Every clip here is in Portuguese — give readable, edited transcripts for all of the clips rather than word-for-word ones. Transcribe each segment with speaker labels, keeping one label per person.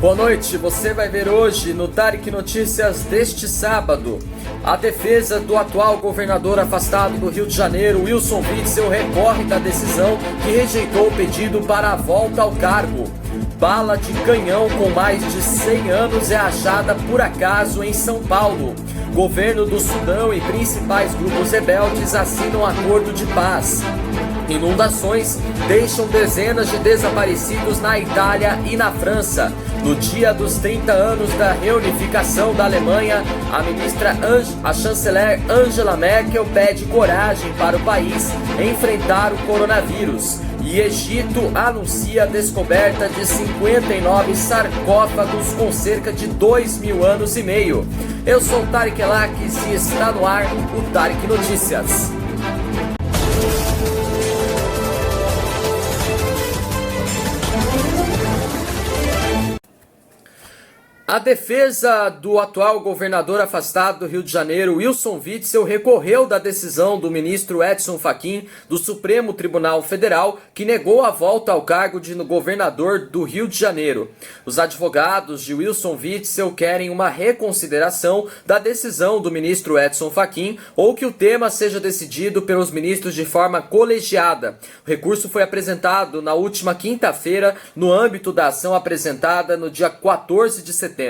Speaker 1: Boa noite, você vai ver hoje no Tarek Notícias deste sábado. A defesa do atual governador afastado do Rio de Janeiro, Wilson Witzel, recorre da decisão que rejeitou o pedido para a volta ao cargo. Bala de canhão com mais de 100 anos é achada por acaso em São Paulo. Governo do Sudão e principais grupos rebeldes assinam acordo de paz. Inundações deixam dezenas de desaparecidos na Itália e na França. No dia dos 30 anos da reunificação da Alemanha, a chanceler Angela Merkel pede coragem para o país enfrentar o coronavírus. E Egito anuncia a descoberta de 59 sarcófagos com cerca de 2.000 anos e meio. Eu sou o Tarek Elakis e está no ar o Tarek Notícias. A defesa do atual governador afastado do Rio de Janeiro, Wilson Witzel, recorreu da decisão do ministro Edson Fachin do Supremo Tribunal Federal, que negou a volta ao cargo de governador do Rio de Janeiro. Os advogados de Wilson Witzel querem uma reconsideração da decisão do ministro Edson Fachin ou que o tema seja decidido pelos ministros de forma colegiada. O recurso foi apresentado na última quinta-feira no âmbito da ação apresentada no dia 14 de setembro.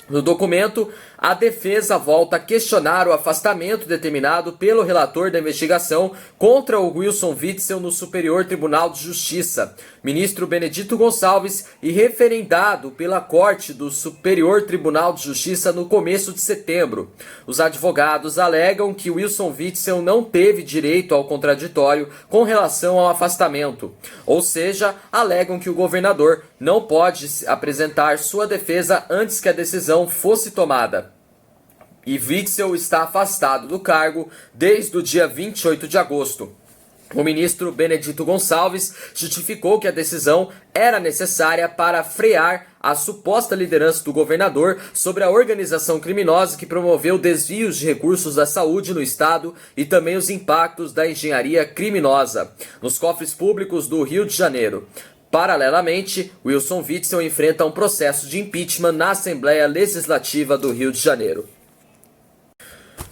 Speaker 1: No documento, a defesa volta a questionar o afastamento determinado pelo relator da investigação contra o Wilson Witzel no Superior Tribunal de Justiça, ministro Benedito Gonçalves, e referendado pela Corte do Superior Tribunal de Justiça no começo de setembro. Os advogados alegam que Wilson Witzel não teve direito ao contraditório com relação ao afastamento, ou seja, alegam que o governador não pode apresentar sua defesa antes que a decisão fosse tomada. E Witzel está afastado do cargo desde o dia 28 de agosto. O ministro Benedito Gonçalves justificou que a decisão era necessária para frear a suposta liderança do governador sobre a organização criminosa que promoveu desvios de recursos da saúde no estado e também os impactos da engenharia criminosa nos cofres públicos do Rio de Janeiro. Paralelamente, Wilson Witzel enfrenta um processo de impeachment na Assembleia Legislativa do Rio de Janeiro.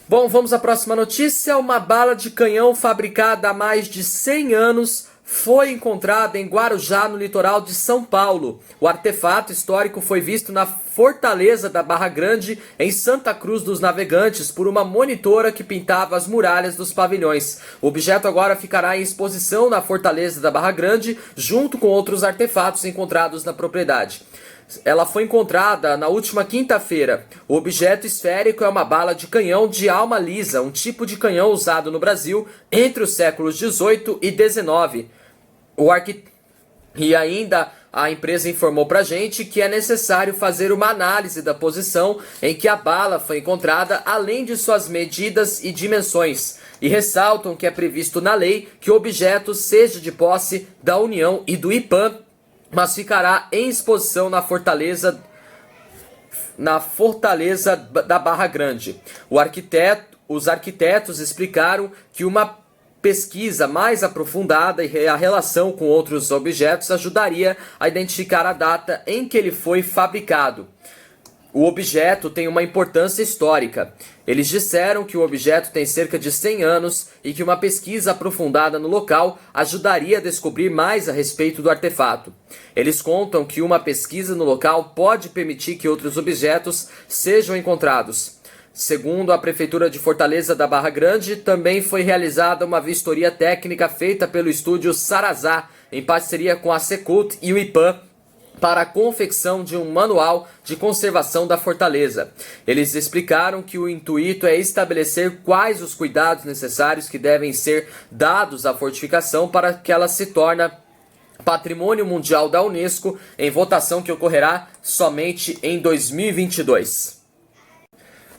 Speaker 1: Bom, vamos à próxima notícia. Uma bala de canhão fabricada há mais de 100 anos foi encontrada em Guarujá, no litoral de São Paulo. O artefato histórico foi visto na Fortaleza da Barra Grande, em Santa Cruz dos Navegantes, por uma monitora que pintava as muralhas dos pavilhões. O objeto agora ficará em exposição na Fortaleza da Barra Grande, junto com outros artefatos encontrados na propriedade. Ela foi encontrada na última quinta-feira. O objeto esférico é uma bala de canhão de alma lisa, um tipo de canhão usado no Brasil entre os séculos 18 e 19. E ainda a empresa informou pra gente que é necessário fazer uma análise da posição em que a bala foi encontrada, além de suas medidas e dimensões. E ressaltam que é previsto na lei que o objeto seja de posse da União e do IPAM, mas ficará em exposição na Fortaleza da Barra Grande. Os arquitetos explicaram que uma pesquisa mais aprofundada e a relação com outros objetos ajudaria a identificar a data em que ele foi fabricado. O objeto tem uma importância histórica. Eles disseram que o objeto tem cerca de 100 anos e que uma pesquisa aprofundada no local ajudaria a descobrir mais a respeito do artefato. Eles contam que uma pesquisa no local pode permitir que outros objetos sejam encontrados. Segundo a Prefeitura de Fortaleza da Barra Grande, também foi realizada uma vistoria técnica feita pelo estúdio Sarazá, em parceria com a Secult e o IPAM, para a confecção de um manual de conservação da fortaleza. Eles explicaram que o intuito é estabelecer quais os cuidados necessários que devem ser dados à fortificação para que ela se torne Patrimônio Mundial da Unesco, em votação que ocorrerá somente em 2022.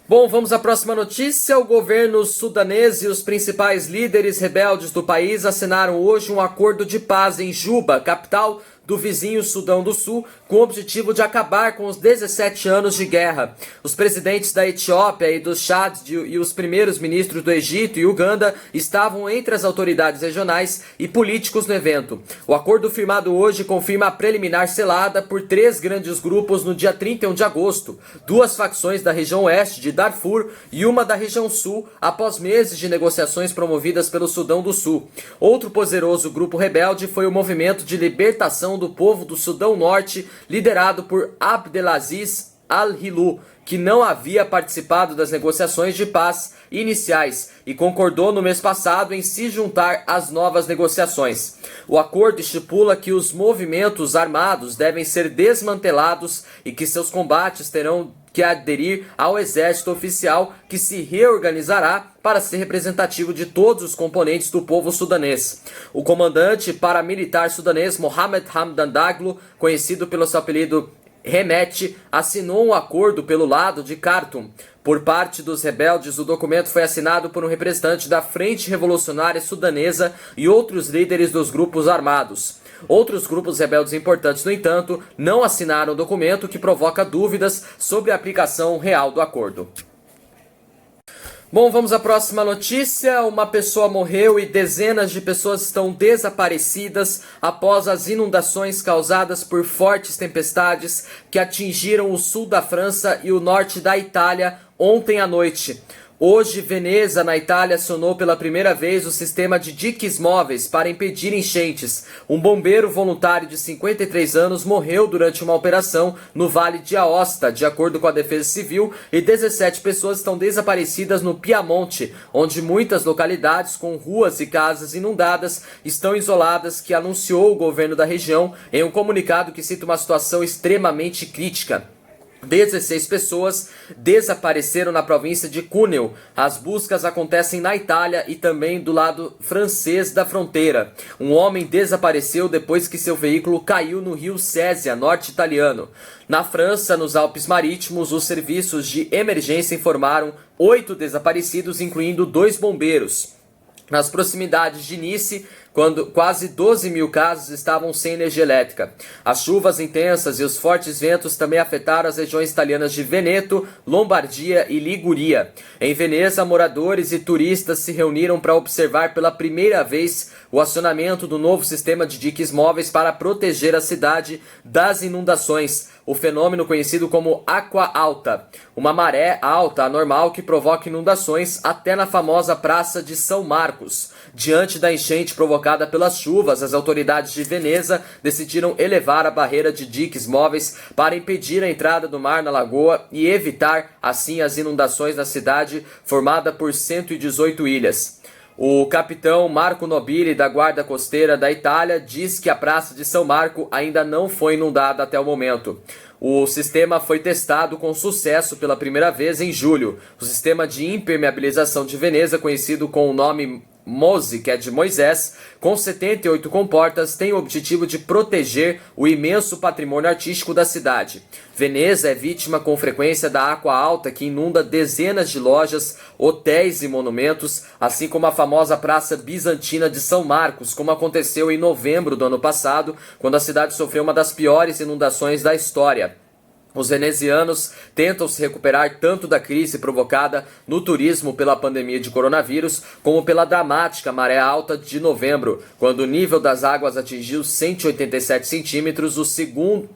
Speaker 1: Bom, vamos à próxima notícia. O governo sudanês e os principais líderes rebeldes do país assinaram hoje um acordo de paz em Juba, capital do vizinho Sudão do Sul, com o objetivo de acabar com os 17 anos de guerra. Os presidentes da Etiópia e do Chad e os primeiros ministros do Egito e Uganda estavam entre as autoridades regionais e políticos no evento. O acordo firmado hoje confirma a preliminar selada por 3 grandes grupos no dia 31 de agosto, 2 facções da região oeste de Darfur e uma da região sul, após meses de negociações promovidas pelo Sudão do Sul. Outro poderoso grupo rebelde foi o Movimento de Libertação do Povo do Sudão Norte, liderado por Abdelaziz al-Hilu, que não havia participado das negociações de paz iniciais e concordou no mês passado em se juntar às novas negociações. O acordo estipula que os movimentos armados devem ser desmantelados e que seus combates terão que aderir ao exército oficial, que se reorganizará para ser representativo de todos os componentes do povo sudanês. O comandante paramilitar sudanês Mohamed Hamdan Daglo, conhecido pelo seu apelido Hemeti, assinou um acordo pelo lado de Khartoum. Por parte dos rebeldes, o documento foi assinado por um representante da Frente Revolucionária Sudanesa e outros líderes dos grupos armados. Outros grupos rebeldes importantes, no entanto, não assinaram o documento, o que provoca dúvidas sobre a aplicação real do acordo. Bom, vamos à próxima notícia. Uma pessoa morreu e dezenas de pessoas estão desaparecidas após as inundações causadas por fortes tempestades que atingiram o sul da França e o norte da Itália ontem à noite. Hoje, Veneza, na Itália, acionou pela primeira vez o sistema de diques móveis para impedir enchentes. Um bombeiro voluntário de 53 anos morreu durante uma operação no Vale de Aosta, de acordo com a Defesa Civil, e 17 pessoas estão desaparecidas no Piemonte, onde muitas localidades com ruas e casas inundadas estão isoladas, que anunciou o governo da região em um comunicado que cita uma situação extremamente crítica. 16 pessoas desapareceram na província de Cuneo. As buscas acontecem na Itália e também do lado francês da fronteira. Um homem desapareceu depois que seu veículo caiu no rio Sesia, norte italiano. Na França, nos Alpes Marítimos, os serviços de emergência informaram 8 desaparecidos, incluindo 2 bombeiros. Nas proximidades de Nice, quando quase 12 mil casas estavam sem energia elétrica. As chuvas intensas e os fortes ventos também afetaram as regiões italianas de Veneto, Lombardia e Liguria. Em Veneza, moradores e turistas se reuniram para observar pela primeira vez o acionamento do novo sistema de diques móveis para proteger a cidade das inundações. O fenômeno conhecido como aqua alta, uma maré alta anormal que provoca inundações até na famosa Praça de São Marcos. Diante da enchente provocada pelas chuvas, as autoridades de Veneza decidiram elevar a barreira de diques móveis para impedir a entrada do mar na lagoa e evitar, assim, as inundações na cidade, formada por 118 ilhas. O capitão Marco Nobili, da Guarda Costeira da Itália, diz que a Praça de São Marco ainda não foi inundada até o momento. O sistema foi testado com sucesso pela primeira vez em julho. O sistema de impermeabilização de Veneza, conhecido com o nome MOSE, que é de Moisés, com 78 comportas, tem o objetivo de proteger o imenso patrimônio artístico da cidade. Veneza é vítima com frequência da água alta que inunda dezenas de lojas, hotéis e monumentos, assim como a famosa Praça Bizantina de São Marcos, como aconteceu em novembro do ano passado, quando a cidade sofreu uma das piores inundações da história. Os venezianos tentam se recuperar tanto da crise provocada no turismo pela pandemia de coronavírus, como pela dramática maré alta de novembro, quando o nível das águas atingiu 187 centímetros, o segundo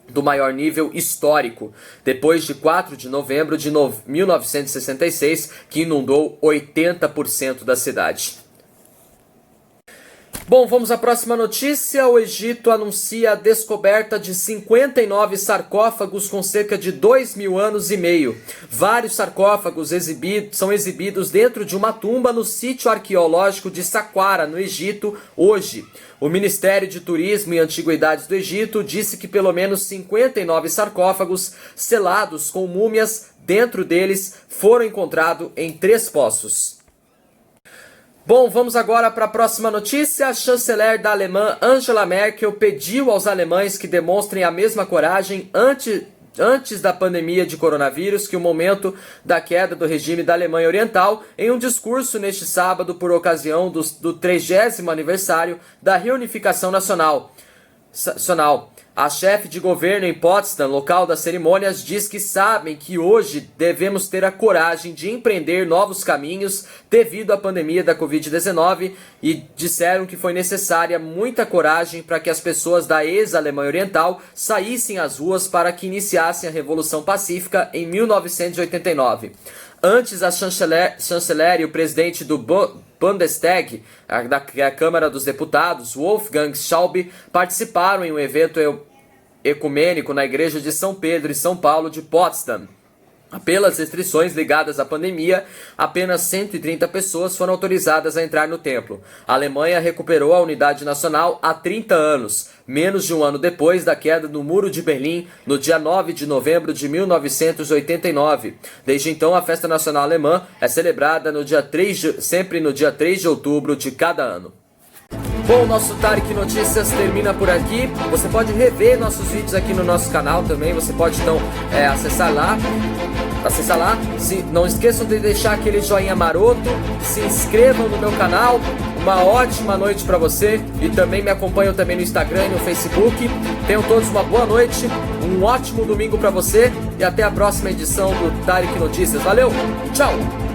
Speaker 1: do maior nível histórico, depois de 4 de novembro de 1966, que inundou 80% da cidade. Bom, vamos à próxima notícia. O Egito anuncia a descoberta de 59 sarcófagos com cerca de 2.000 anos e meio. Vários sarcófagos são exibidos dentro de uma tumba no sítio arqueológico de Saqqara, no Egito, hoje. O Ministério de Turismo e Antiguidades do Egito disse que pelo menos 59 sarcófagos selados com múmias dentro deles foram encontrados em 3 poços. Bom, vamos agora para a próxima notícia. A chanceler da Alemanha, Angela Merkel, pediu aos alemães que demonstrem a mesma coragem antes da pandemia de coronavírus que o momento da queda do regime da Alemanha Oriental, em um discurso neste sábado por ocasião do 30º aniversário da reunificação nacional. nacional. A chefe de governo em Potsdam, local das cerimônias, diz que sabem que hoje devemos ter a coragem de empreender novos caminhos devido à pandemia da Covid-19 e disseram que foi necessária muita coragem para que as pessoas da ex-Alemanha Oriental saíssem às ruas para que iniciassem a Revolução Pacífica em 1989. Antes, a chanceler e o presidente do Bundestag, da Câmara dos Deputados, Wolfgang Schäuble, participaram em um evento ecumênico na Igreja de São Pedro e São Paulo de Potsdam. Pelas restrições ligadas à pandemia, apenas 130 pessoas foram autorizadas a entrar no templo. A Alemanha recuperou a unidade nacional há 30 anos, menos de um ano depois da queda do Muro de Berlim, no dia 9 de novembro de 1989. Desde então, a Festa Nacional Alemã é celebrada sempre no dia 3 de outubro de cada ano. Bom, o nosso Tarek Notícias termina por aqui. Você pode rever nossos vídeos aqui no nosso canal também. Você pode então acessar lá. Não esqueçam de deixar aquele joinha maroto. Se inscrevam no meu canal. Uma ótima noite para você. E também me acompanham também no Instagram e no Facebook. Tenham todos uma boa noite. Um ótimo domingo para você. E até a próxima edição do Tarek Notícias. Valeu, tchau!